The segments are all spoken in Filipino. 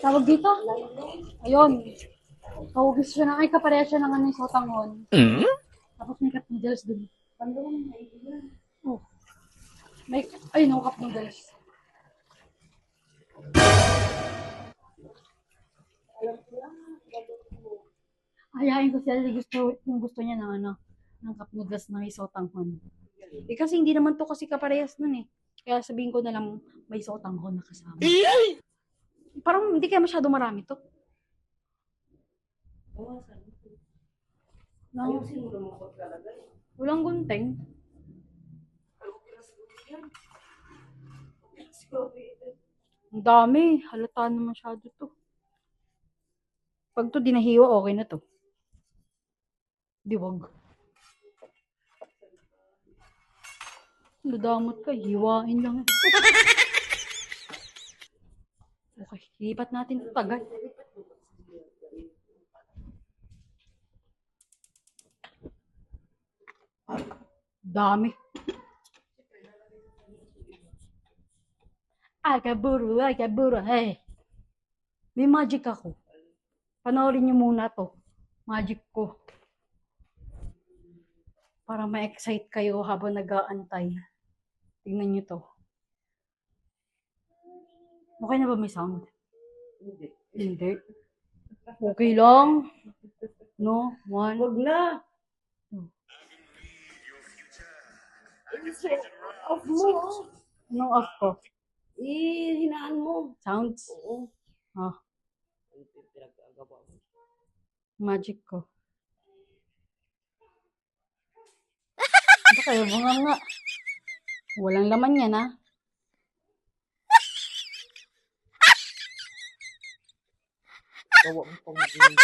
Tawag dito? Ayun. Tawag siya na, ay kapareha siya ng ano yung sotanghon. Tapos may cup noodles dun. Oh, may, ay no, cup noodles. Ayahin ko siya, kung gusto niya ng ano, ng cup noodles na may sotanghon. Eh kasi hindi naman to kasi kaparehas nun eh. Kaya sabihin ko na lang may sotanghon na kasama. Parang hindi kaya masyado marami to. No. Walang gunting. Ang dami. Halata na masyado to. Pag to dinahiwa, okay na to. Di wag. Nadamot ka. Hiwain lang. Okay. Lipat natin ito tagay. Dami. Ay, kaburo. Hey. May magic ako. Panoorin niyo muna to. Magic ko. Para ma-excite kayo habang nag-aantay. Tingnan niyo to. Okay na ba may sound? Hindi. Okay lang. No? One. Wag na. Off mo. Anong off ko? Hinaan mo. Sounds? Oo. Ah, Ano yung pinagagawa mo? magic ko. Ano kayo? Bunga nga. Walang laman yan, ha? Gawa mo pang magiging.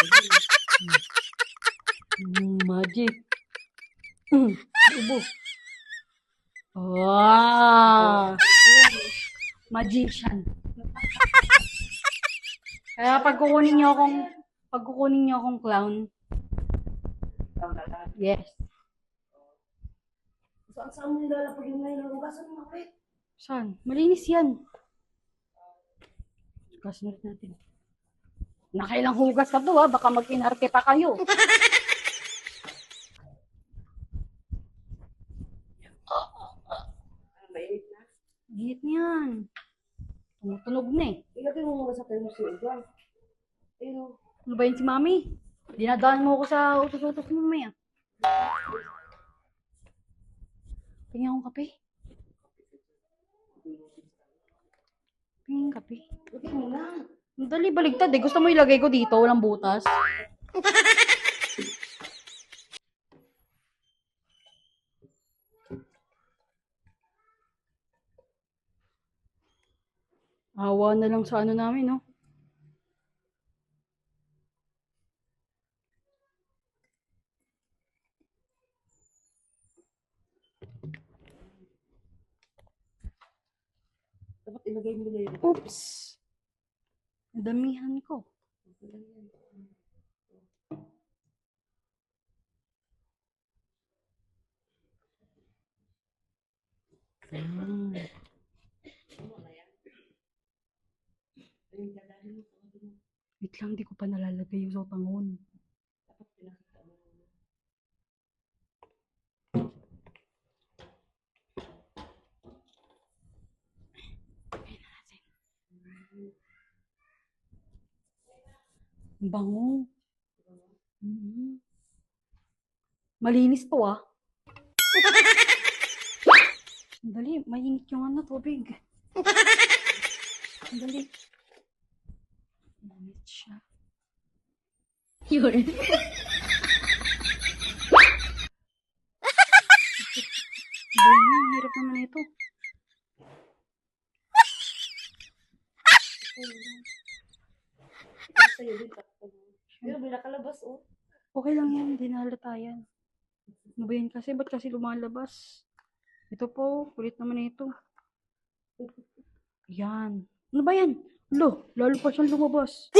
Magic. Ubo. Wow! Magician. Kaya pag kukunin niyo akong clown, yes. Saan mo nilalapagin na yung hugasan mo makit? Saan? Malinis yan. Hugasan ulit natin. Nakailang hugas ka to, ha? Baka mag-inarte pa kayo. Mainit na. Init niyan. Tumutunog na eh. Ilagay mo muna sa thermos yung iba. Ayun. Ano ba yun si Mami? Dinadaan mo ako sa utos-utos mo mamaya. Tingnan akong kape. Tingnan kape. Ilagay mo na. Dali, baligtad eh. Gusto mo ilagay ko dito, walang butas. Awa na lang sa ano namin, no? Dapat ilagay mo na yun. Oops! Damihan ko. Wait lang, di ko pa nalalagay yung sotanghon. Ang bango. Malinis to, ah. Dali, mainit yung ano, tubig. Dali. Mainit siya. Yun. Dali, hirap naman ito. Sa'yo din. Pero may nakalabas, oh. Okay lang yan, hindi nahalata yan. Ano ba yan kasi? Ba't kasi lumalabas? Ito po, kulit naman ito. Yan. Ano ba yan? Lalo pa siyang lumabas.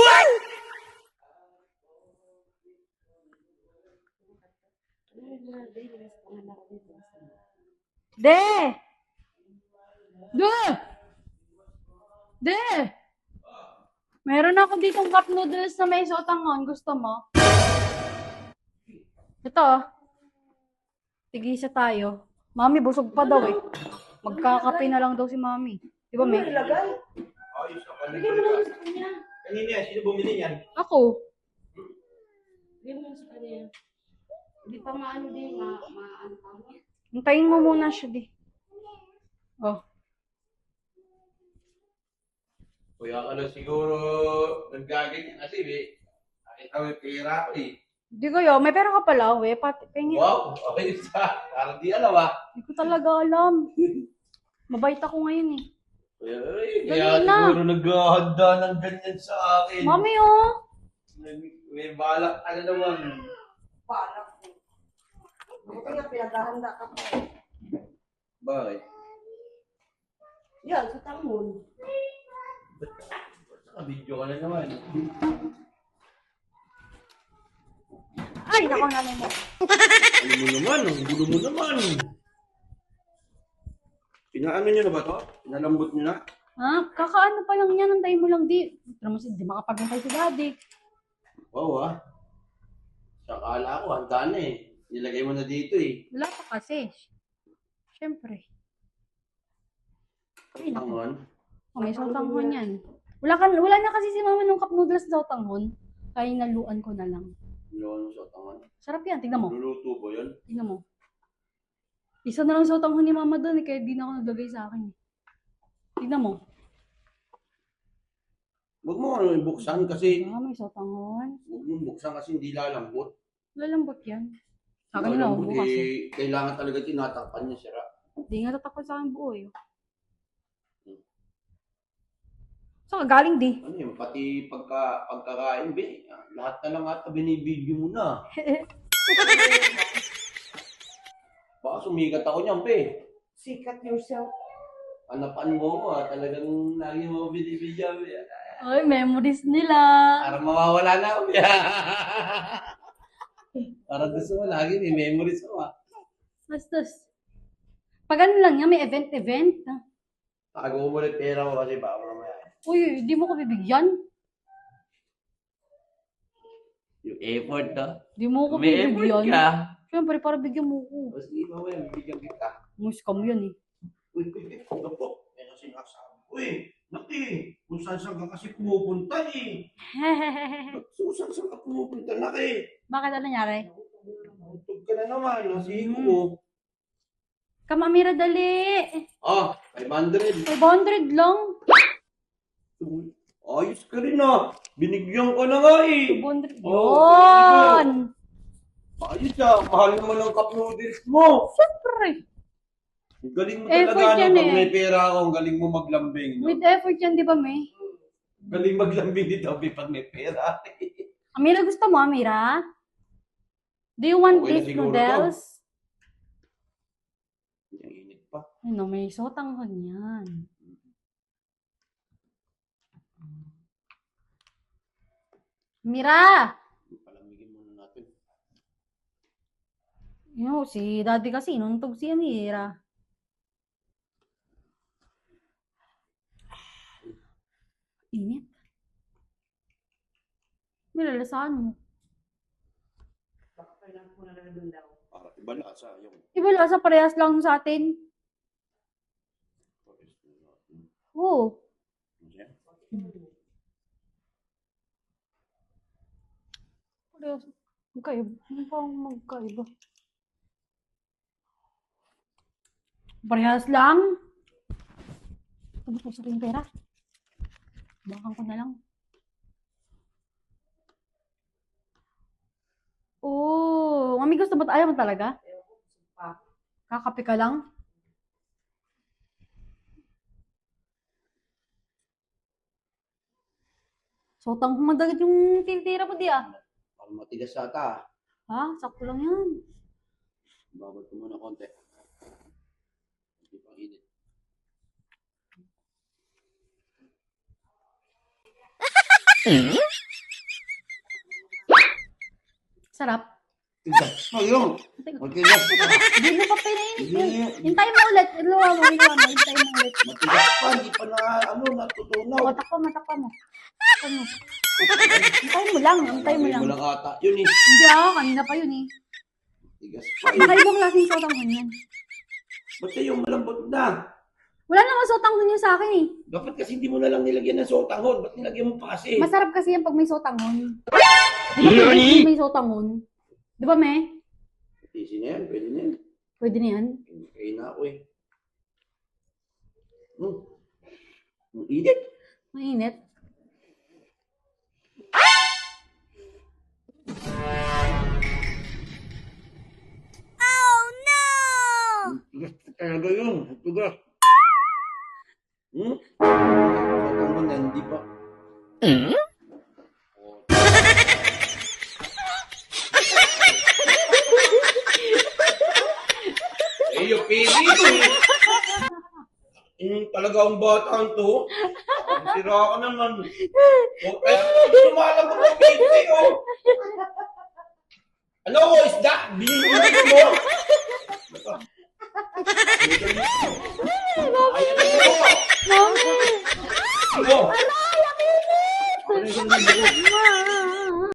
De! De! De! Meron ako ditong cup noodles na may sotanghon. Gusto mo? Ito. Tigisa tayo. Mami, busog pa daw eh. Magkakape na lang daw si Mami. Di ba, Ano may? ilagay? Ayos ako. Bigyan mo lang sa kanya. Kanina yan, sino bumili yan? Ako. Bigyan mo lang sa kanya. Hindi pa maano din, maano pa mo. Hintayin mo muna siya di. Oh. Kuya ka lang siguro naggaganyan kasi nakita mo yung pera ko eh. Di kayo, may pera ka pala, we. Pengi. Wow, okay sa. Parang di alam ah. Di ko talaga alam. Mabait ako ngayon eh. Kaya Dali na. siguro naghahanda ng ganyan sa akin. Mami, oh. May balak ka na naman. Paano ko? Buti nga pinaghahanda ka pa. Bakit? Yan, sa tangon. Naka-video ka na naman. Ay, nako nanay mo. Ano mo naman? Ang gulo mo naman. Pinaano nyo na ba to? Pinalambot nyo na? Ha? Kakaano pa lang yan. Antayin mo lang di. Di makapagantay si daddy. Wow ah. Sakala ko, handa na eh. Nilagay mo na dito eh. Wala pa kasi. Siyempre. Ay, nako. Tangon. Oh, may sotanghon yan. Wala na kasi si mama nung cup noodles daw tanghon. Kaya naluan ko na lang. Nilawan mo sa tangon. Sarap yan. Tignan mo. Luluto ba yun? Tignan mo. Isa na lang sotanghon ni mama doon eh. Kaya di na ako naglagay sa akin. Tignan mo. Huwag mo ano buksan kasi. Ah, may sotanghon. Huwag mo buksan kasi hindi lalambot. Lalambot yan. Sa akin na Lalambot bukas eh. eh. Kailangan talaga tinatakpan niya sira. Di nga tatakot sa akin buo eh. Saan ka galing di? Ano yun? Pati pagkakain, be. Lahat na lang ata binibidyo mo na. Baka sumikat ako niyan, be. Sikat yourself. Hanapan mo ko talagang lagi mo binibidyo. Be. Ay, memories nila. Para mawawala na ako. Be. Para gusto mo lagi, may memories ako. Bastos. Pag ano lang yan, may event. Tago mo ulit pera ko kasi baka mamaya. Uy, di mo ko bibigyan. Yung effort na. Di mo ko May effort bibigyan. ka. Siyempre, para bigyan mo ko. O sige, mamaya, bibigyan kita. Muskam yan eh. Uy, ano po? May sinasabi. Uy, naki, kung saan ka kasi pumupunta eh. Kung saan ka pumupunta, naki. Bakit ano nangyari? Utog ka na naman, nasigo mo. Kamamira dali. Ah, 500. 500 lang. Ayos ka rin ah. Binigyan ko na nga eh. 200. Oh, Yun. Ayos ah, mahal naman ang cup noodles mo. Siyempre. Ang galing mo Effort talaga yan no, pag eh. may pera ako, ang galing mo maglambing. No? With effort yan, di ba, May? Galing maglambing ni Dobby pag may pera. Amira, gusto mo, Amira? Do you want Okay na beef siguro noodles? Ang init pa. Ano, may sotanghon yan. Amira! Palamigin muna natin. Yo, si daddy kasi inuntog si Amira. Init. Nilalasaan mo. Baka kailangan ko na lang doon daw. Para iba lasa yung Iba lasa parehas lang sa atin. Oo. Parehas. Magkaiba. Ano pa ang magkaiba? Parehas lang. Tapos ko sa aking pera. Bakang ko na lang. Oh, mami gusto mo ayaw mo talaga? Pa. Kakape ka lang? So, tang madagat yung tinitira mo di ah. Parang matigas ata. Ha? Sakto lang yan. Babad ko muna konti. Hindi pang init. Sarap. Tigas. Ayun. Matigas pa. Hindi mo pa pinainit yun. Hindi. Hintayin mo ulit. Iluwa mo. Hintayin mo ulit. Matigas pa. Hindi pa na, ano, natutunaw. Matakpa mo. Ano? Antay mo lang. Lagay mo lang ata. Yun eh. Hindi kanina pa yun eh. Tigas pa eh. Baka ibang klaseng sotanghon yan. Ba't yung malambot na? Wala namang sotanghon yan sa akin eh. Dapat kasi hindi mo na lang nilagyan ng sotanghon. Ba't nilagyan mo pa kasi? Masarap kasi yan pag may sotanghon. Di ba pwede may sotanghon? Di ba, me? Easy na yan. Pwede na yan. Pwede na yan. Kaya na ako eh. Ang init. Mainit. Tigas talaga yun. Tigas. Sotanghon na hindi pa. Yung pili mo eh. Talaga ang batang to. Sira ka naman. Kaya lumalabog ang pili oh. Ano ko, isda? Binili mo.